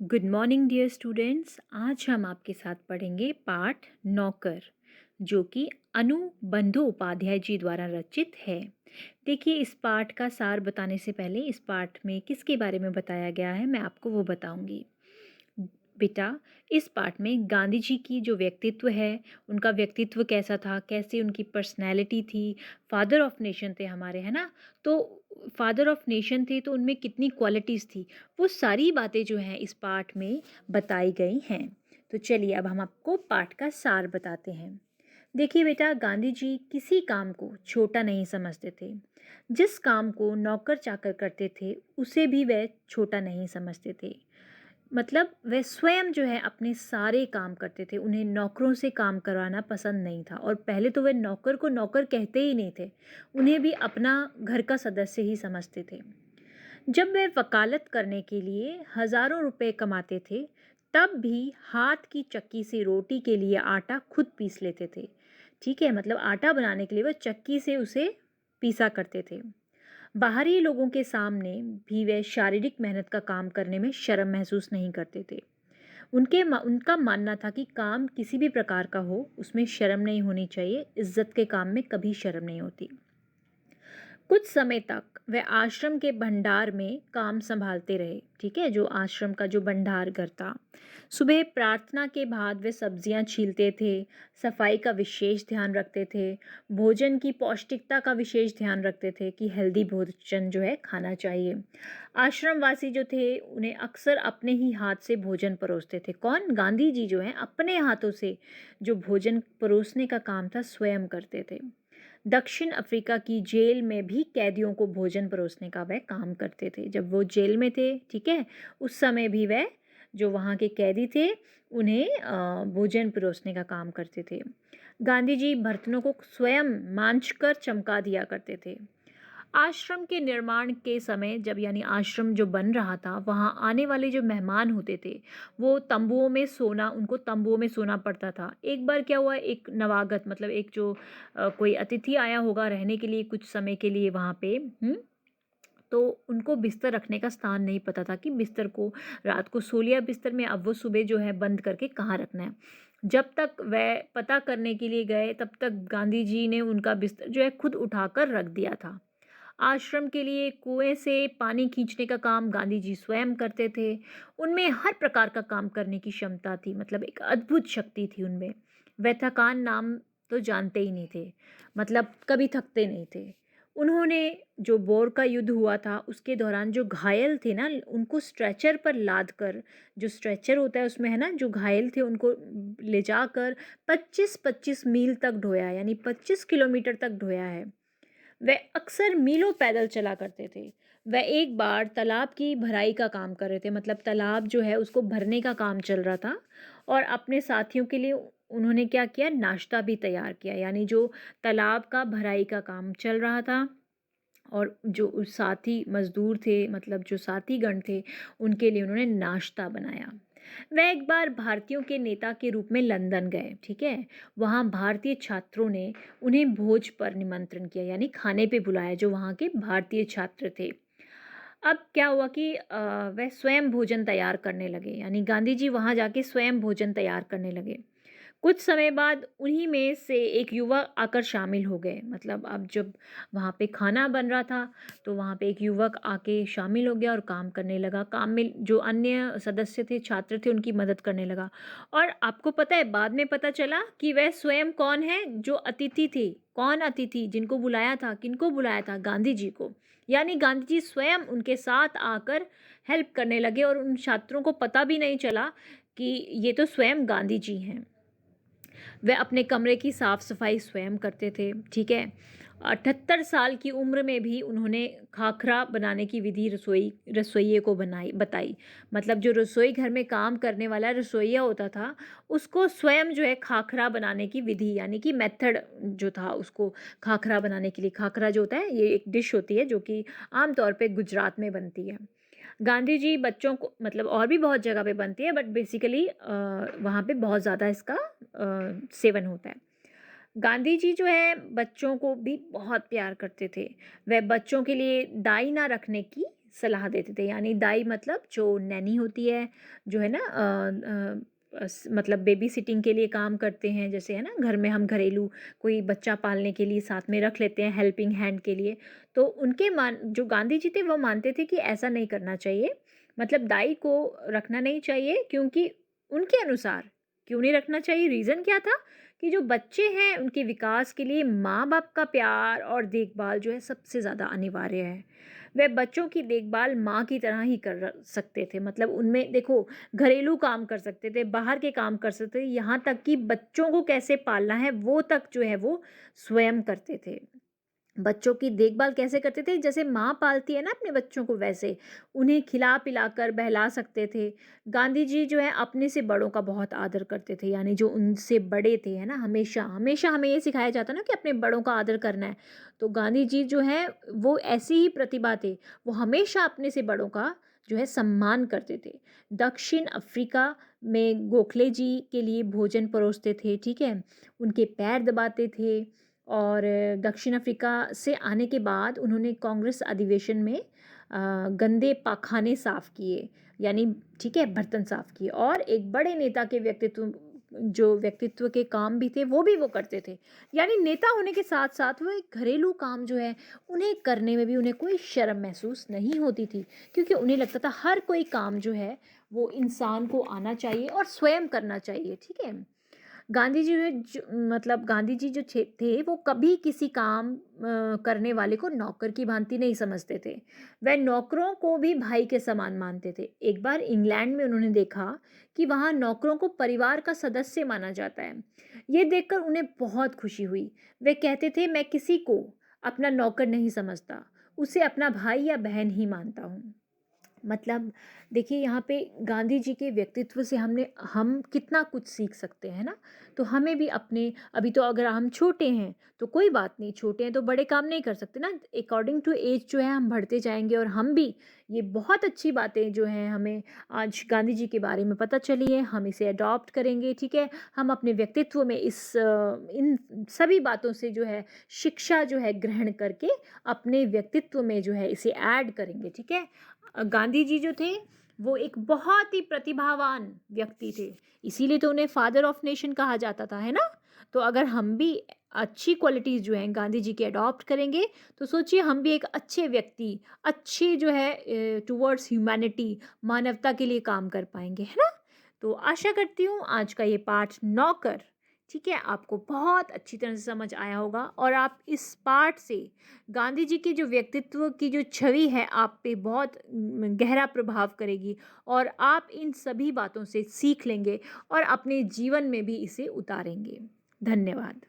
Good morning dear students. आज हम आपके साथ पढ़ेंगे पाठ नौकर, जो कि अनु बंदोपाध्याय जी द्वारा रचित है। देखिए, इस पाठ का सार बताने से पहले इस पाठ में किसके बारे में बताया गया है मैं आपको वो बताऊंगी। बेटा, इस पाठ में गांधी जी की जो व्यक्तित्व है, उनका व्यक्तित्व कैसा था, कैसी उनकी पर्सनैलिटी थी। फादर ऑफ नेशन थे हमारे, है ना। तो फादर ऑफ नेशन थे तो उनमें कितनी क्वालिटीज़ थी, वो सारी बातें जो हैं इस पाठ में बताई गई हैं। तो चलिए अब हम आपको पाठ का सार बताते हैं। देखिए बेटा, गांधी जी किसी काम को छोटा नहीं समझते थे। जिस काम को नौकर चाकर करते थे उसे भी वह छोटा नहीं समझते थे। मतलब वह स्वयं जो है अपने सारे काम करते थे, उन्हें नौकरों से काम करवाना पसंद नहीं था। और पहले तो वह नौकर को नौकर कहते ही नहीं थे, उन्हें भी अपना घर का सदस्य ही समझते थे। जब वे वकालत करने के लिए हजारों रुपए कमाते थे, तब भी हाथ की चक्की से रोटी के लिए आटा खुद पीस लेते थे। ठीक है, मतलब आटा बनाने के लिए वह चक्की से उसे पीसा करते थे। बाहरी लोगों के सामने भी वे शारीरिक मेहनत का काम करने में शर्म महसूस नहीं करते थे। उनका मानना था कि काम किसी भी प्रकार का हो, उसमें शर्म नहीं होनी चाहिए। इज्जत के काम में कभी शर्म नहीं होती। कुछ समय तक वे आश्रम के भंडार में काम संभालते रहे। ठीक है, जो आश्रम का जो भंडार घर था। सुबह प्रार्थना के बाद वे सब्जियां छीलते थे, सफाई का विशेष ध्यान रखते थे, भोजन की पौष्टिकता का विशेष ध्यान रखते थे कि हेल्दी भोजन जो है खाना चाहिए। आश्रमवासी जो थे उन्हें अक्सर अपने ही हाथ से भोजन परोसते थे। कौन? गांधी जी जो है अपने हाथों से जो भोजन परोसने का काम था स्वयं करते थे। दक्षिण अफ्रीका की जेल में भी कैदियों को भोजन परोसने का वह काम करते थे। जब वो जेल में थे, ठीक है, उस समय भी वह जो वहाँ के कैदी थे उन्हें भोजन परोसने का काम करते थे। गांधी जी बर्तनों को स्वयं मांझ कर चमका दिया करते थे। आश्रम के निर्माण के समय, जब यानी आश्रम जो बन रहा था, वहाँ आने वाले जो मेहमान होते थे वो तंबुओं में सोना उनको तंबुओं में सोना पड़ता था। एक बार क्या हुआ, एक नवागत मतलब एक जो कोई अतिथि आया होगा रहने के लिए कुछ समय के लिए वहाँ पे, तो उनको बिस्तर रखने का स्थान नहीं पता था कि बिस्तर को रात को सो लिया बिस्तर में, अब वो सुबह जो है बंद करके कहाँ रखना है। जब तक वह पता करने के लिए गए तब तक गांधी जी ने उनका बिस्तर जो है खुद उठाकर रख दिया था। आश्रम के लिए कुएं से पानी खींचने का काम गांधी जी स्वयं करते थे। उनमें हर प्रकार का काम करने की क्षमता थी, मतलब एक अद्भुत शक्ति थी उनमें। वह थकान नाम तो जानते ही नहीं थे, मतलब कभी थकते नहीं थे। उन्होंने जो बोर का युद्ध हुआ था उसके दौरान जो घायल थे ना, उनको स्ट्रेचर पर लाद कर, जो स्ट्रेचर होता है उसमें है ना, जो घायल थे उनको ले जाकर 25-25 मील तक ढोया, यानी 25 किलोमीटर तक ढोया है। वह अक्सर मीलों पैदल चला करते थे। वह एक बार तालाब की भराई का काम कर रहे थे, मतलब तालाब जो है उसको भरने का काम चल रहा था। और अपने साथियों के लिए उन्होंने क्या किया, नाश्ता भी तैयार किया। यानी जो तालाब का भराई का काम चल रहा था और जो उस साथी मजदूर थे, मतलब जो साथीगण थे, उनके लिए उन्होंने नाश्ता बनाया। वह एक बार भारतीयों के नेता के रूप में लंदन गए। ठीक है, वहाँ भारतीय छात्रों ने उन्हें भोज पर निमंत्रण किया, यानी खाने पे बुलाया, जो वहाँ के भारतीय छात्र थे। अब क्या हुआ कि वह स्वयं भोजन तैयार करने लगे, यानी गांधी जी वहाँ जाके स्वयं भोजन तैयार करने लगे। कुछ समय बाद उन्हीं में से एक युवक आकर शामिल हो गए। मतलब अब जब वहाँ पे खाना बन रहा था तो वहाँ पे एक युवक आके शामिल हो गया और काम करने लगा। काम में जो अन्य सदस्य थे, छात्र थे, उनकी मदद करने लगा। और आपको पता है, बाद में पता चला कि वह स्वयं कौन है, जो अतिथि थे। कौन अतिथि? जिनको बुलाया था, किनको बुलाया था? गांधी जी को। यानी गांधी जी स्वयं उनके साथ आकर हेल्प करने लगे और उन छात्रों को पता भी नहीं चला कि ये तो स्वयं गांधी जी हैं। वह अपने कमरे की साफ सफाई स्वयं करते थे। ठीक है, 78 साल की उम्र में भी उन्होंने खाखरा बनाने की विधि रसोइये को बताई। मतलब जो रसोई घर में काम करने वाला रसोइया होता था, उसको स्वयं जो है खाखरा बनाने की विधि, यानी कि मेथड जो था उसको, खाखरा बनाने के लिए, खाखरा जो होता है ये एक डिश होती है जो कि आमतौर पे गुजरात में बनती है। गांधी जी बच्चों को, मतलब और भी बहुत जगह पे बनती है बट बेसिकली वहाँ पे बहुत ज़्यादा इसका सेवन होता है। गांधी जी जो है बच्चों को भी बहुत प्यार करते थे। वह बच्चों के लिए दाई ना रखने की सलाह देते थे। यानी दाई मतलब जो नैनी होती है, जो है ना मतलब बेबी सिटिंग के लिए काम करते हैं, जैसे है ना घर में हम घरेलू कोई बच्चा पालने के लिए साथ में रख लेते हैं हेल्पिंग हैंड के लिए। तो उनके जो गांधी जी थे वो मानते थे कि ऐसा नहीं करना चाहिए, मतलब दाई को रखना नहीं चाहिए, क्योंकि उनके अनुसार क्यों नहीं रखना चाहिए, रीज़न क्या था कि जो बच्चे हैं उनके विकास के लिए माँ बाप का प्यार और देखभाल जो है सबसे ज़्यादा अनिवार्य है। वे बच्चों की देखभाल माँ की तरह ही कर सकते थे, मतलब उनमें देखो घरेलू काम कर सकते थे, बाहर के काम कर सकते थे, यहाँ तक कि बच्चों को कैसे पालना है वो तक जो है वो स्वयं करते थे। बच्चों की देखभाल कैसे करते थे, जैसे माँ पालती है ना अपने बच्चों को, वैसे उन्हें खिला पिला कर बहला सकते थे। गांधी जी जो है अपने से बड़ों का बहुत आदर करते थे, यानी जो उनसे बड़े थे, है ना, हमेशा हमेशा हमें ये सिखाया जाता ना कि अपने बड़ों का आदर करना है। तो गांधी जी जो है वो ऐसी ही प्रतिभा थे, वो हमेशा अपने से बड़ों का जो है सम्मान करते थे। दक्षिण अफ्रीका में गोखले जी के लिए भोजन परोसते थे, ठीक है, उनके पैर दबाते थे। और दक्षिण अफ्रीका से आने के बाद उन्होंने कांग्रेस अधिवेशन में गंदे पाखाने साफ किए, यानी ठीक है बर्तन साफ किए, और एक बड़े नेता के व्यक्तित्व के काम भी थे वो करते थे। यानी नेता होने के साथ साथ वो एक घरेलू काम जो है उन्हें करने में भी उन्हें कोई शर्म महसूस नहीं होती थी, क्योंकि उन्हें लगता था हर कोई काम जो है वो इंसान को आना चाहिए और स्वयं करना चाहिए, ठीक है। गांधी जी मतलब गांधी जी जो थे वो कभी किसी काम करने वाले को नौकर की भांति नहीं समझते थे। वह नौकरों को भी भाई के समान मानते थे। एक बार इंग्लैंड में उन्होंने देखा कि वहाँ नौकरों को परिवार का सदस्य माना जाता है। ये देखकर उन्हें बहुत खुशी हुई। वे कहते थे, मैं किसी को अपना नौकर नहीं समझता, उसे अपना भाई या बहन ही मानता हूँ। मतलब देखिए यहाँ पे गांधी जी के व्यक्तित्व से हम कितना कुछ सीख सकते हैं ना। तो हमें भी अपने, अभी तो अगर हम छोटे हैं तो कोई बात नहीं, छोटे हैं तो बड़े काम नहीं कर सकते ना, अकॉर्डिंग टू एज जो है हम बढ़ते जाएंगे, और हम भी ये बहुत अच्छी बातें जो हैं हमें आज गांधी जी के बारे में पता चली है, हम इसे अडॉप्ट करेंगे, ठीक है। हम अपने व्यक्तित्व में इन सभी बातों से जो है शिक्षा जो है ग्रहण करके अपने व्यक्तित्व में जो है इसे ऐड करेंगे, ठीक है। गांधी जी जो थे वो एक बहुत ही प्रतिभावान व्यक्ति थे, इसीलिए तो उन्हें फादर ऑफ नेशन कहा जाता था, है ना। तो अगर हम भी अच्छी क्वालिटीज़ जो हैं गांधी जी की अडॉप्ट करेंगे, तो सोचिए हम भी एक अच्छे व्यक्ति, अच्छे जो है टुवर्ड्स ह्यूमैनिटी, मानवता के लिए काम कर पाएंगे, है ना। तो आशा करती हूँ आज का ये पाठ नौकर, ठीक है, आपको बहुत अच्छी तरह से समझ आया होगा, और आप इस पाठ से गांधी जी के जो व्यक्तित्व की जो छवि है आप पे बहुत गहरा प्रभाव करेगी, और आप इन सभी बातों से सीख लेंगे और अपने जीवन में भी इसे उतारेंगे। धन्यवाद।